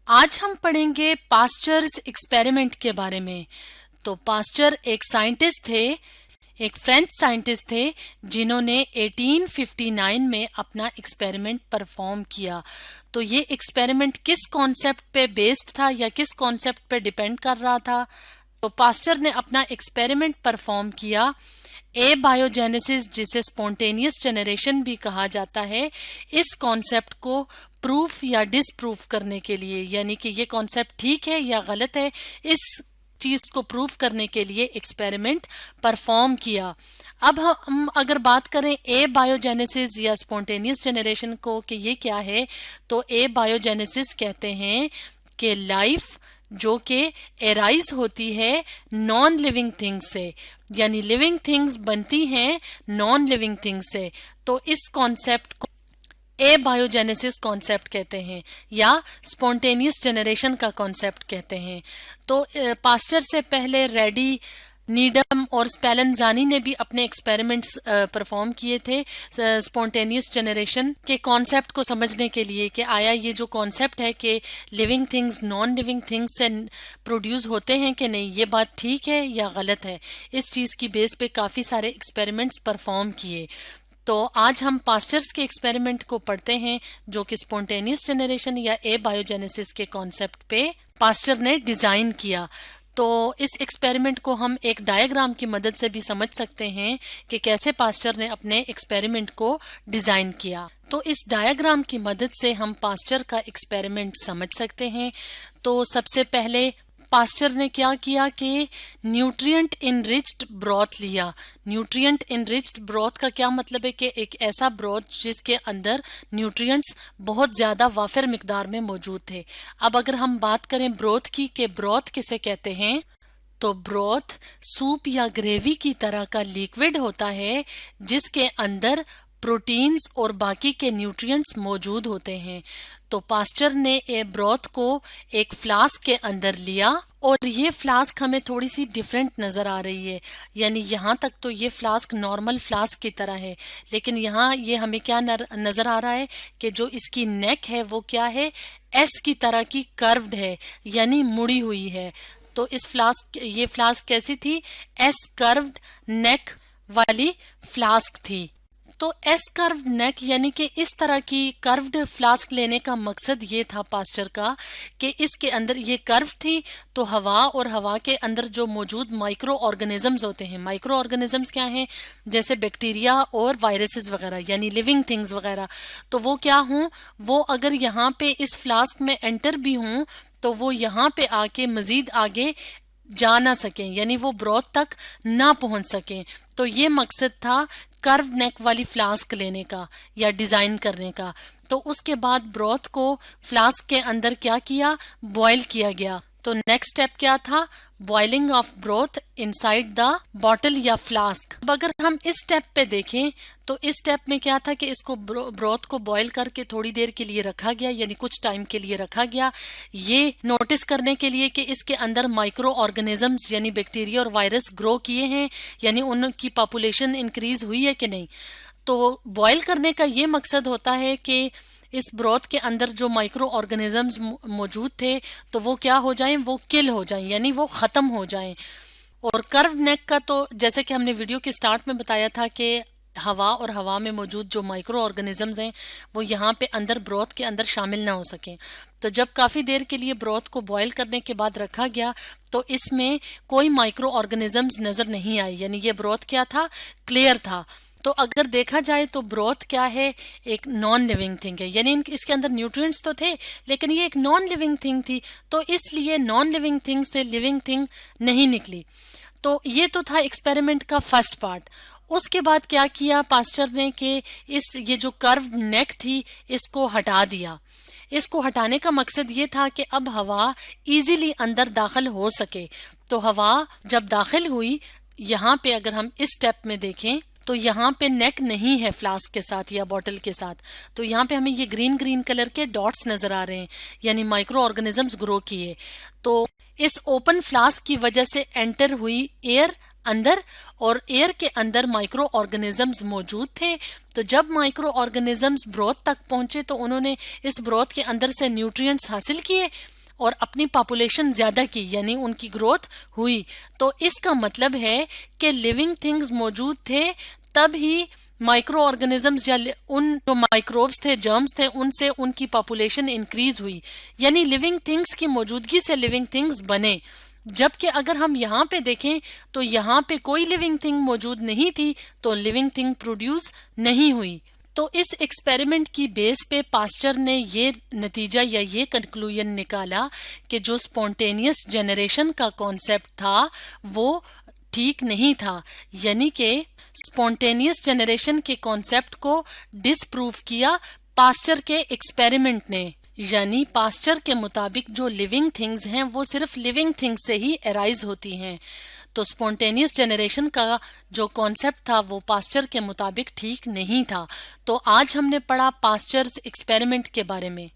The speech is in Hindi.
आज हम पढ़ेंगे पास्चर्स एक्सपेरिमेंट के बारे में। तो पास्चर एक साइंटिस्ट थे, एक फ्रेंच साइंटिस्ट थे जिन्होंने 1859 में अपना एक्सपेरिमेंट परफॉर्म किया। तो ये एक्सपेरिमेंट किस कॉन्सेप्ट पे बेस्ड था या किस कॉन्सेप्ट पे डिपेंड कर रहा था? तो पास्चर ने अपना एक्सपेरिमेंट परफॉर्म किया ए बायोजेनेसिस, जिसे स्पॉन्टेनियस जनरेशन भी कहा जाता है, इस कॉन्सेप्ट को प्रूफ या डिसप्रूफ करने के लिए, यानी कि ये कॉन्सेप्ट ठीक है या गलत है, इस चीज को प्रूफ करने के लिए एक्सपेरिमेंट परफॉर्म किया। अब हम अगर बात करें ए बायोजेनेसिस या स्पॉन्टेनियस जनरेशन को कि ये क्या है, तो ए बायोजेनेसिस कहते हैं कि लाइफ जो कि एराइज होती है नॉन लिविंग थिंग्स से, यानी लिविंग थिंग्स बनती हैं नॉन लिविंग थिंग्स से। तो इस कॉन्सेप्ट को ए बायोजेनेसिस कॉन्सेप्ट कहते हैं या स्पॉन्टेनियस जनरेशन का कॉन्सेप्ट कहते हैं। तो पास्चर से पहले रेडी, नीडम और स्पेलेंजानी ने भी अपने एक्सपेरिमेंट्स परफॉर्म किए थे स्पॉन्टेनियस जनरेशन के कॉन्सेप्ट को समझने के लिए कि आया ये जो कॉन्सेप्ट है कि living things non living things से प्रोड्यूस होते हैं कि नहीं, ये बात ठीक है या गलत है। इस चीज़ की बेस पे काफ़ी सारे एक्सपेरिमेंट्स परफॉर्म किए। तो आज हम पास्चर्स के एक्सपेरिमेंट को पढ़ते हैं जो कि स्पॉन्टेनियस जनरेशन या ए बायोजेनेसिस के कॉन्सेप्ट पे पास्चर ने डिज़ाइन किया। तो इस एक्सपेरिमेंट को हम एक डायग्राम की मदद से भी समझ सकते हैं कि कैसे पास्चर ने अपने एक्सपेरिमेंट को डिज़ाइन किया। तो इस डायग्राम की मदद से हम पास्चर का एक्सपेरिमेंट समझ सकते हैं। तो सबसे पहले पास्चर ने क्या किया कि न्यूट्रिएंट इनरिच्ड ब्रॉथ लिया। न्यूट्रिएंट इनरिच्ड ब्रॉथ का क्या मतलब है कि एक ऐसा ब्रॉथ जिसके अंदर न्यूट्रिएंट्स बहुत ज़्यादा वाफिर मिकदार में मौजूद थे। अब अगर हम बात करें ब्रॉथ की कि ब्रॉथ किसे कहते हैं, तो ब्रॉथ सूप या ग्रेवी की तरह का लिक्विड होता है जिसके अंदर प्रोटीन्स और बाकी के न्यूट्रिएंट्स मौजूद होते हैं। तो पास्चर ने ये ब्रॉथ को एक फ्लास्क के अंदर लिया और ये फ्लास्क हमें थोड़ी सी डिफरेंट नज़र आ रही है, यानी यहाँ तक तो ये फ्लास्क नॉर्मल फ्लास्क की तरह है, लेकिन यहाँ ये हमें क्या नज़र आ रहा है कि जो इसकी नेक है वो क्या है, एस की तरह की कर्व्ड है, यानी मुड़ी हुई है। तो ये फ्लास्क कैसी थी? एस कर्व्ड नेक वाली फ्लास्क थी। तो एस कर्व्ड नेक यानी कि इस तरह की कर्व्ड फ्लास्क लेने का मकसद ये था पास्चर का कि इसके अंदर ये कर्व थी, तो हवा और हवा के अंदर जो मौजूद माइक्रो ऑर्गेनिजम्स होते हैं, माइक्रो ऑर्गेनिजम्स क्या हैं, जैसे बैक्टीरिया और वायरसेस वगैरह यानी लिविंग थिंग्स वगैरह, तो वो क्या हों, वो अगर यहाँ पे इस फ्लास्क में एंटर भी हों तो वो यहाँ पे आके मजीद आगे जा ना सकें, यानी वो ब्रॉथ तक ना पहुंच सकें। तो ये मकसद था कर्व नेक वाली फ्लास्क लेने का या डिज़ाइन करने का। तो उसके बाद ब्रॉथ को फ्लास्क के अंदर क्या किया, बॉयल किया गया। तो नेक्स्ट स्टेप क्या था? Boiling of broth inside the bottle या फ्लास्क। अब अगर हम इस स्टेप पे देखें तो इस स्टेप में क्या था कि इसको ब्रॉथ को बॉईल करके थोड़ी देर के लिए रखा गया, यानी कुछ टाइम के लिए रखा गया, ये नोटिस करने के लिए कि इसके अंदर माइक्रो ऑर्गेनिजम्स यानी बैक्टीरिया और वायरस ग्रो किए हैं, यानी उनकी पॉपुलेशन इंक्रीज हुई है कि नहीं। तो बॉईल करने का ये मकसद होता है कि इस ब्रॉथ के अंदर जो माइक्रो ऑर्गेनिजम्स मौजूद थे तो वो क्या हो जाएं, वो किल हो जाएं, यानी वो ख़त्म हो जाएं। और कर्व नेक का तो जैसे कि हमने वीडियो के स्टार्ट में बताया था कि हवा और हवा में मौजूद जो माइक्रो ऑर्गेनिजम्स हैं वो यहाँ पे अंदर ब्रॉथ के अंदर शामिल ना हो सकें। तो जब काफ़ी देर के लिए ब्रॉथ को बॉयल करने के बाद रखा गया तो इसमें कोई माइक्रो ऑर्गेनिजम्स नज़र नहीं आए, यानी ये ब्रॉथ क्या था, क्लियर था। तो अगर देखा जाए तो ब्रॉथ क्या है, एक नॉन लिविंग थिंग है, यानी इसके अंदर न्यूट्रिएंट्स तो थे लेकिन ये एक नॉन लिविंग थिंग थी, तो इसलिए नॉन लिविंग थिंग से लिविंग थिंग नहीं निकली। तो ये तो था एक्सपेरिमेंट का फर्स्ट पार्ट। उसके बाद क्या किया पास्चर ने कि ये जो कर्व नेक थी इसको हटा दिया। इसको हटाने का मकसद ये था कि अब हवा इजीली अंदर दाखिल हो सके। तो हवा जब दाखिल हुई, यहाँ पे अगर हम इस स्टेप में देखें तो यहाँ पे नेक नहीं है फ्लास्क के साथ या बॉटल के साथ, तो यहाँ पे हमें ये ग्रीन ग्रीन कलर के डॉट्स नजर आ रहे हैं, यानी माइक्रो ऑर्गेनिजम्स ग्रो किए। तो इस ओपन फ्लास्क की वजह से एंटर हुई एयर अंदर, और एयर के अंदर माइक्रो ऑर्गेनिजम्स मौजूद थे। तो जब माइक्रो ऑर्गेनिजम्स ब्रॉथ तक पहुंचे तो उन्होंने इस ब्रॉथ के अंदर से न्यूट्रिएंट्स हासिल किए और अपनी पॉपुलेशन ज्यादा की, यानी उनकी ग्रोथ हुई। तो इसका मतलब है कि लिविंग थिंग्स मौजूद थे तब ही माइक्रो ऑर्गेनिजम्स या उन जो माइक्रोब्स थे, जर्म्स थे, उनसे उनकी पॉपुलेशन इंक्रीज हुई। यानी लिविंग थिंग्स की मौजूदगी से लिविंग थिंग्स बने। जबकि अगर हम यहाँ पे देखें तो यहाँ पे कोई लिविंग थिंग मौजूद नहीं थी, तो लिविंग थिंग प्रोड्यूस नहीं हुई। तो इस एक्सपेरिमेंट की बेस पे पास्चर ने ये नतीजा या ये कंक्लूजन निकाला कि जो स्पॉन्टेनियस जनरेशन का कॉन्सेप्ट था वो ठीक नहीं था। यानी कि स्पॉन्टेनियस जनरेशन के कॉन्सेप्ट को डिसप्रूव किया पास्चर के एक्सपेरिमेंट ने। यानी पास्चर के मुताबिक जो लिविंग थिंग्स हैं वो सिर्फ लिविंग थिंग्स से ही अराइज होती हैं। तो स्पॉन्टेनियस जनरेशन का जो कॉन्सेप्ट था वो पास्चर के मुताबिक ठीक नहीं था। तो आज हमने पढ़ा पास्चर्स एक्सपेरिमेंट के बारे में।